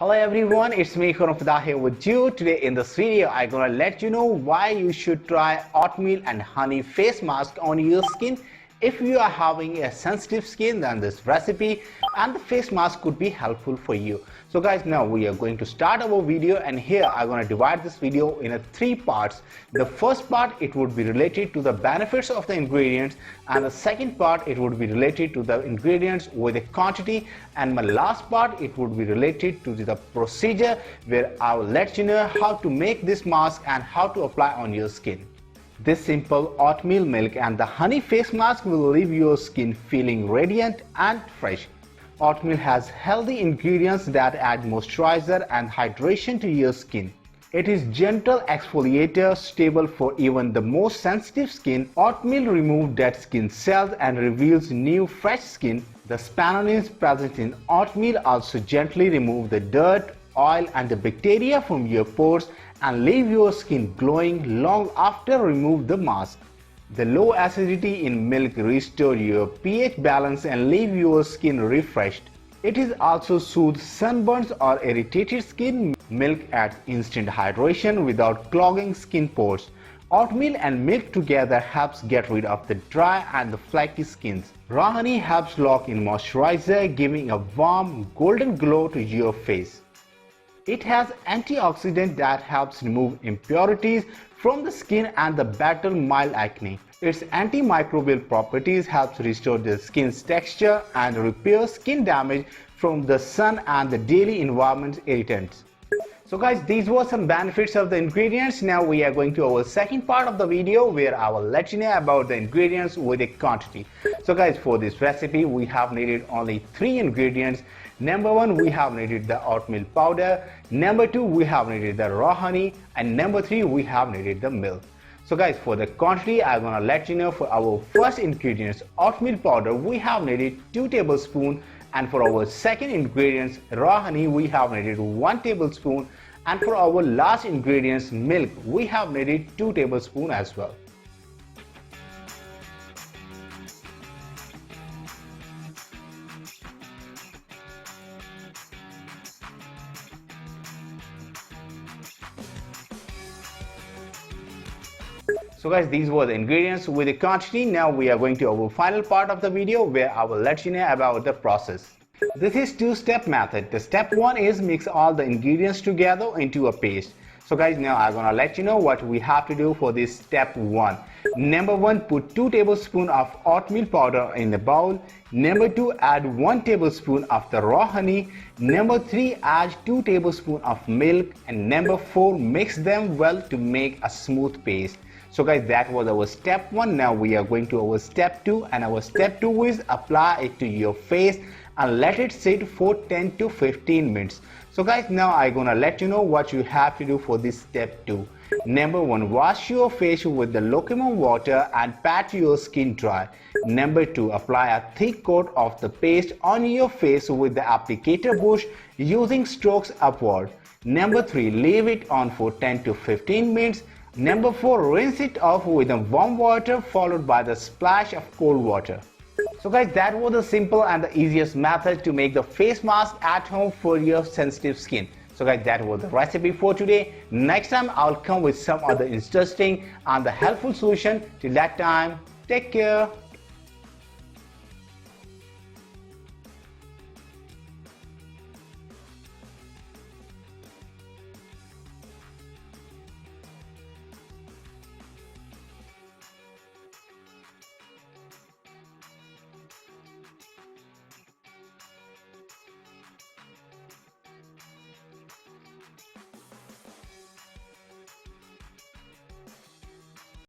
Hello everyone, it's me Khurram Fida here with you. Today in this video, I'm gonna let you know why you should try oatmeal and honey face mask on your skin. If you are having a sensitive skin, then this recipe and the face mask could be helpful for you. So guys, now we are going to start our video, and here I'm going to divide this video in three parts. The first part, it would be related to the benefits of the ingredients, and the second part, it would be related to the ingredients with a quantity, and my last part, it would be related to the procedure where I will let you know how to make this mask and how to apply on your skin. This simple oatmeal milk and the honey face mask will leave your skin feeling radiant and fresh. Oatmeal has healthy ingredients that add moisturizer and hydration to your skin. It is gentle exfoliator, stable for even the most sensitive skin. Oatmeal removes dead skin cells and reveals new fresh skin. The spirulines present in oatmeal also gently remove the dirt, oil and the bacteria from your pores and leave your skin glowing long after remove the mask. The low acidity in milk restores your pH balance and leave your skin refreshed. It is also soothes sunburns or irritated skin. Milk adds instant hydration without clogging skin pores. Oatmeal and milk together helps get rid of the dry and the flaky skins. Raw honey helps lock in moisturizer, giving a warm golden glow to your face. It has antioxidant that helps remove impurities from the skin and the battle mild acne. Its antimicrobial properties helps restore the skin's texture and repair skin damage from the sun and the daily environment irritants. So guys, these were some benefits of the ingredients. Now we are going to our second part of the video where I will let you know about the ingredients with a quantity. So guys, for this recipe we have needed only 3 ingredients. Number 1, we have needed the oatmeal powder. Number 2, we have needed the raw honey. And number 3, we have needed the milk. So guys, for the quantity, I'm gonna let you know. For our first ingredients, oatmeal powder, we have needed 2 tablespoons. And for our second ingredients, raw honey, we have needed 1 tablespoon. And for our last ingredients, milk, we have needed 2 tablespoons as well. So guys, these were the ingredients with the quantity. Now we are going to our final part of the video where I will let you know about the process. This is 2-step method. The step 1 is mix all the ingredients together into a paste. So guys, now I'm gonna let you know what we have to do for this step 1. Number 1, put 2 tablespoons of oatmeal powder in the bowl. Number 2, add 1 tablespoon of the raw honey. Number 3, add 2 tablespoons of milk. And number 4, mix them well to make a smooth paste. So guys, that was our step 1. Now we are going to our step 2, and our step 2 is apply it to your face and let it sit for 10 to 15 minutes. So guys, now I'm gonna let you know what you have to do for this step 2. Number 1, wash your face with the lukewarm water and pat your skin dry. Number 2, apply a thick coat of the paste on your face with the applicator brush using strokes upward. Number 3, leave it on for 10 to 15 minutes. Number 4, rinse it off with warm water followed by the splash of cold water. So guys, that was the simple and the easiest method to make the face mask at home for your sensitive skin. So guys, that was the recipe for today. Next time I'll come with some other interesting and the helpful solution. Till that time, take care.